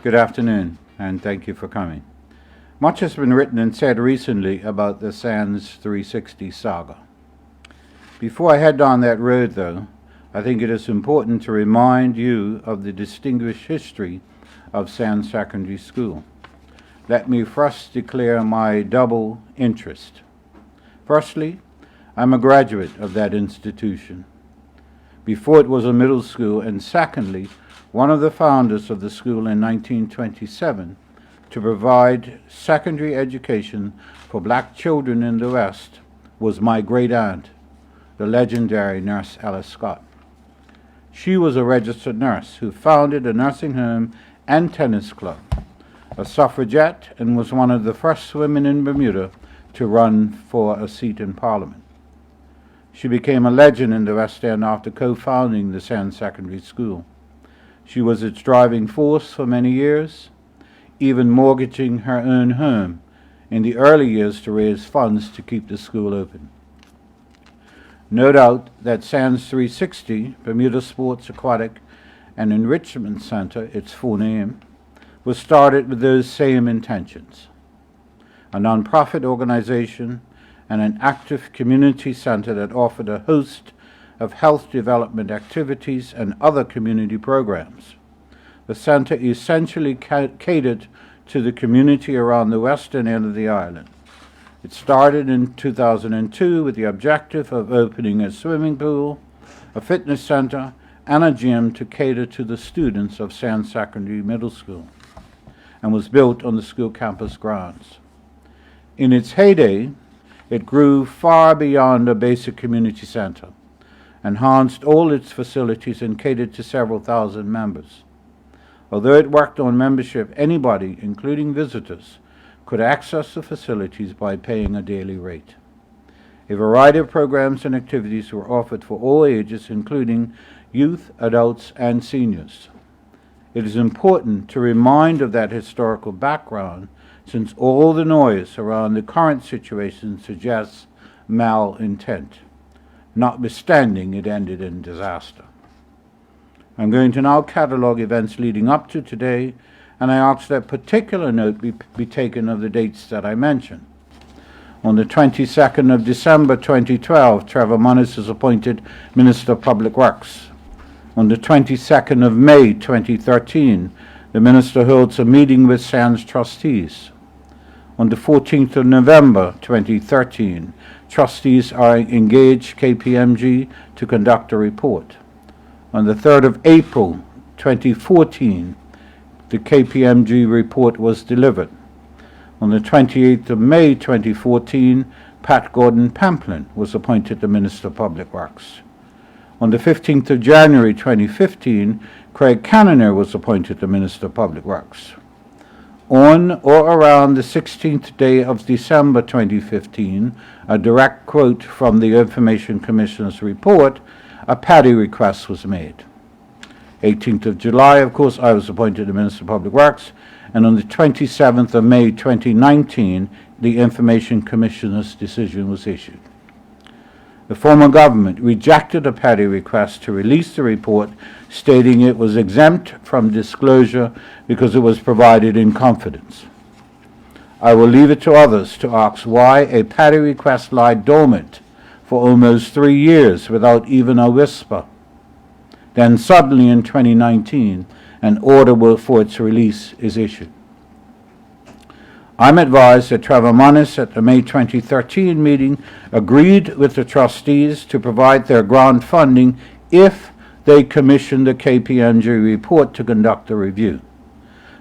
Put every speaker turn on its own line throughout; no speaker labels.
Good afternoon, and thank you for coming. Much has been written and said recently about the Sands 360 saga. Before I head down that road, though, I think it is important to remind you of the distinguished history of Sands Secondary School. Let me first declare my double interest. Firstly, I'm a graduate of that institution. Before it was a middle school, and secondly, one of the founders of the school in 1927 to provide secondary education for black children in the West was my great-aunt, the legendary Nurse Ella Scott. She was a registered nurse who founded a nursing home and tennis club, a suffragette, and was one of the first women in Bermuda to run for a seat in Parliament. She became a legend in the West End after co-founding the Sands Secondary School. She was its driving force for many years, even mortgaging her own home in the early years to raise funds to keep the school open. No doubt that Sands 360, Bermuda Sports, Aquatic, and Enrichment Center, its full name, was started with those same intentions. A nonprofit organization and an active community center that offered a host of health development activities and other community programs. The center essentially catered to the community around the western end of the island. It started in 2002 with the objective of opening a swimming pool, a fitness center, and a gym to cater to the students of Sands Secondary Middle School, and was built on the school campus grounds. In its heyday, it grew far beyond a basic community center, enhanced all its facilities, and catered to several thousand members. Although it worked on membership, anybody, including visitors, could access the facilities by paying a daily rate. A variety of programs and activities were offered for all ages, including youth, adults, and seniors. It is important to remind of that historical background, since all the noise around the current situation suggests malintent. Notwithstanding, it ended in disaster. I'm going to now catalog events leading up to today, and I ask that particular note be taken of the dates that I mentioned. On the 22nd of December 2012, Trevor Munnis is appointed Minister of Public Works. On the 22nd of May 2013, the Minister holds a meeting with Sands trustees. On the 14th of November 2013, trustees are engaged KPMG to conduct a report. On the 3rd of April 2014, the KPMG report was delivered. On the 28th of May 2014, Pat Gordon-Pamplin was appointed the Minister of Public Works. On the 15th of January 2015, Craig Cannoner was appointed the Minister of Public Works. On or around the 16th day of December 2015, a direct quote from the Information Commissioner's report, a PADI request was made. 18th of July, of course, I was appointed the Minister of Public Works, and on the 27th of May 2019, the Information Commissioner's decision was issued. The former government rejected a PADI request to release the report, stating it was exempt from disclosure because it was provided in confidence. I will leave it to others to ask why a PADI request lied dormant for almost 3 years without even a whisper. Then suddenly in 2019, an order for its release is issued. I'm advised that Trevor Munnis at the May 2013 meeting agreed with the trustees to provide their grant funding if they commissioned the KPMG report to conduct the review,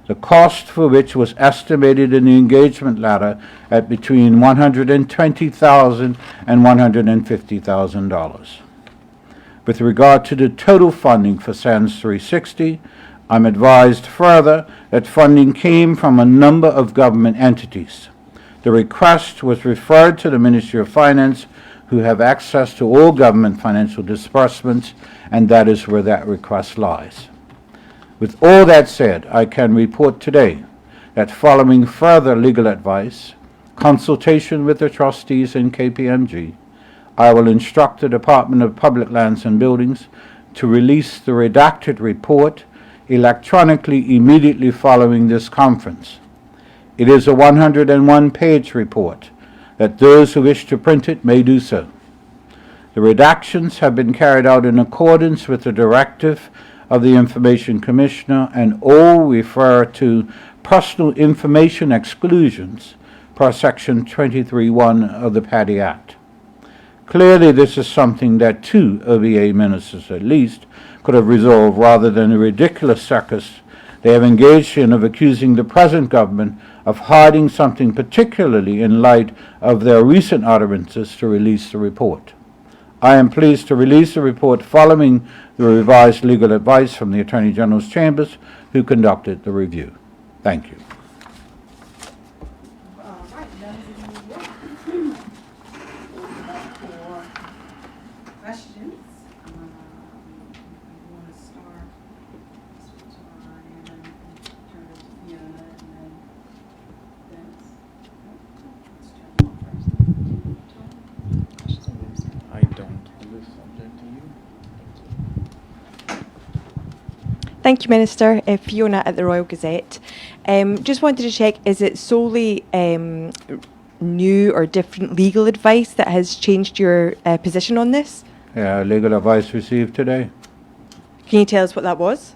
the cost for which was estimated in the engagement letter at between $120,000 and $150,000. With regard to the total funding for Sands 360, I'm advised further that funding came from a number of government entities. The request was referred to the Ministry of Finance, who have access to all government financial disbursements, and that is where that request lies. With all that said, I can report today that following further legal advice, consultation with the trustees in KPMG, I will instruct the Department of Public Lands and Buildings to release the redacted report electronically immediately following this conference. It is a 101-page report that those who wish to print it may do so. The redactions have been carried out in accordance with the directive of the Information Commissioner and all refer to personal information exclusions per Section 23(1) of the Paddy Act. Clearly, this is something that two OVA ministers, at least, could have resolved rather than the ridiculous circus they have engaged in of accusing the present government of hiding something, particularly in light of their recent utterances to release the report. I am pleased to release the report following the revised legal advice from the Attorney General's Chambers, who conducted the review. Thank you.
Questions? You want to start with Ryan and then turn it to Fiona and then Dennis? Let's turn it off first.
I don't. This subject to you.
Thank you, Minister. Fiona at the Royal Gazette. Just wanted to check, is it solely new or different legal advice that has changed your position on this?
Legal advice received today
Can you tell us what that was?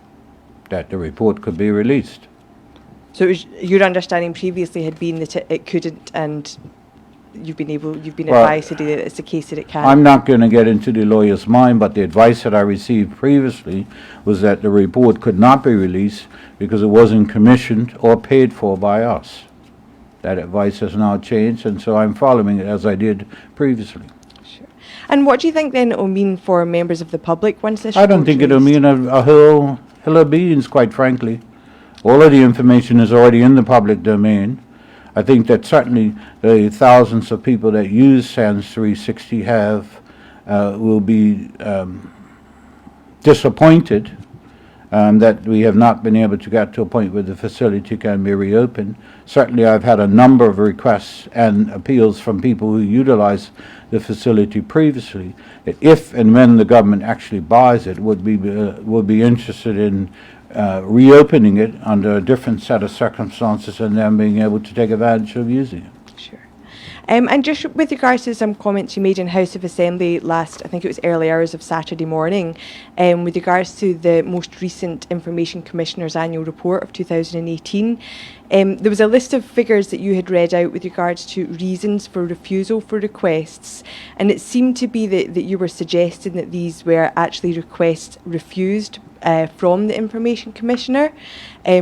that the report could be released.
So it was, your understanding previously had been that it couldn't, and you've been
Well,
advised today that it's the case that it can.
I'm not going to get into the lawyer's mind, but the advice that I received previously was that the report could not be released because it wasn't commissioned or paid for by us. That advice has now changed, and so I'm following it as I did previously.
Sure. And what do you think then it will mean for members of the public once this
I don't
report's
think it'll
released?
mean a whole hill of beans, quite frankly. All of the information is already in the public domain. I think that certainly the thousands of people that use SANS 360 will be disappointed that we have not been able to get to a point where the facility can be reopened. Certainly I've had a number of requests and appeals from people who utilized the facility previously, that if and when the government actually buys it, would be interested in reopening it under a different set of circumstances and then being able to take advantage of using it.
Sure. And just with regards to some comments you made in House of Assembly last, I think it was early hours of Saturday morning, with regards to the most recent Information Commissioner's annual report of 2018, there was a list of figures that you had read out with regards to reasons for refusal for requests, and it seemed to be that you were suggesting that these were actually requests refused from the Information Commissioner.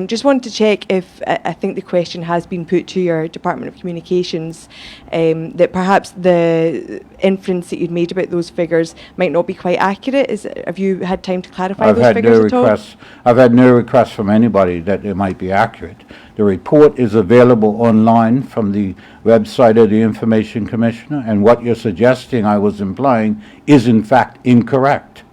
Just wanted to check if, I think the question has been put to your Department of Communications, that perhaps the inference that you'd made about those figures might not be quite accurate. Have you had time to clarify those figures at all?
I've had no requests from anybody that it might be accurate. The report is available online from the website of the Information Commissioner, and what you're suggesting, I was implying, is in fact incorrect.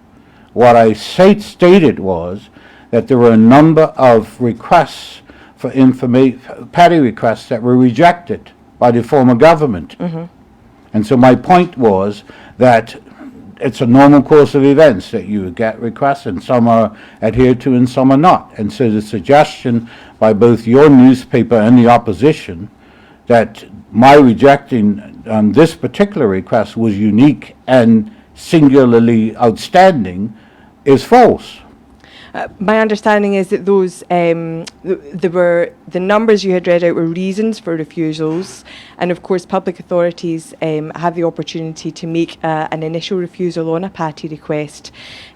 What I stated was that there were a number of requests for Paddy requests that were rejected by the former government. Mm-hmm. And so my point was that it's a normal course of events that you get requests, and some are adhered to and some are not. And so the suggestion by both your newspaper and the opposition that my rejecting this particular request was unique and singularly outstanding is false.
My understanding is that those the numbers you had read out were reasons for refusals, and of course public authorities have the opportunity to make an initial refusal on a PATI request,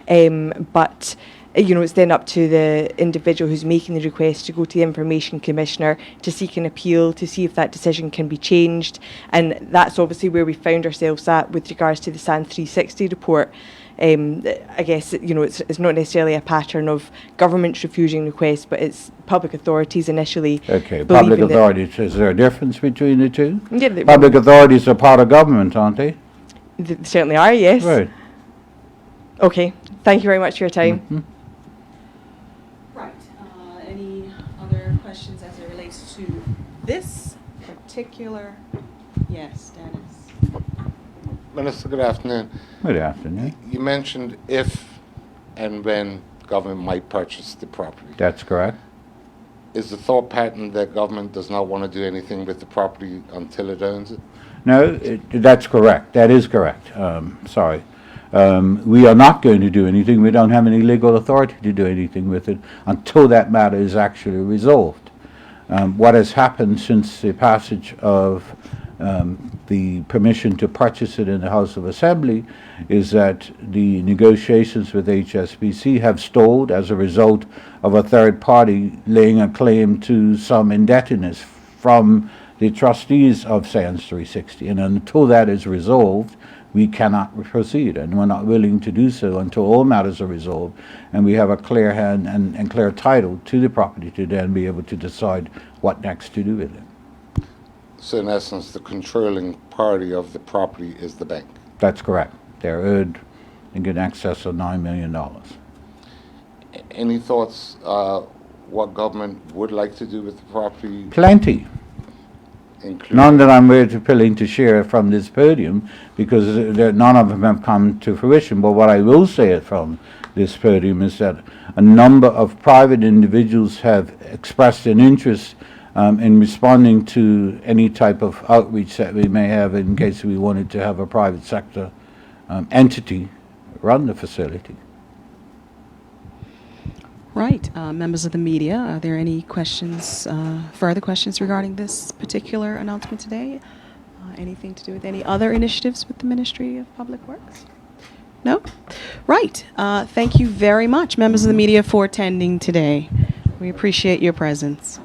but it's then up to the individual who's making the request to go to the Information Commissioner to seek an appeal to see if that decision can be changed, and that's obviously where we found ourselves at with regards to the SAN 360 report. I guess it's not necessarily a pattern of governments refusing requests, but it's public authorities initially.
Okay, public authorities. Is there a difference between the two?
Yeah,
public authorities are part of government, aren't they?
They certainly are, yes.
Right.
Okay, thank you very much for your time.
Mm-hmm.
Right. Any other questions as it relates to this particular? Yes, Dennis.
Minister, good afternoon.
Good afternoon.
You mentioned if and when government might purchase the property.
That's correct.
Is the thought pattern that government does not want to do anything with the property until it owns it?
No, that's correct. That is correct. Sorry. We are not going to do anything. We don't have any legal authority to do anything with it until that matter is actually resolved. What has happened since the passage of the permission to purchase it in the House of Assembly is that the negotiations with HSBC have stalled as a result of a third party laying a claim to some indebtedness from the trustees of SANS 360. And until that is resolved, we cannot proceed, and we're not willing to do so until all matters are resolved and we have a clear hand and clear title to the property to then be able to decide what next to do with it.
So in essence, the controlling party of the property is the bank.
That's correct. They're owed, I think, in excess of $9 million.
Any thoughts what government would like to do with the property?
Plenty.
Including
None that I'm willing to share from this podium, because none of them have come to fruition. But what I will say from this podium is that a number of private individuals have expressed an interest in responding to any type of outreach that we may have in case we wanted to have a private sector entity run the facility.
Right. Members of the media, are there any questions, further questions regarding this particular announcement today? Anything to do with any other initiatives with the Ministry of Public Works? No? Right. Thank you very much, members of the media, for attending today. We appreciate your presence.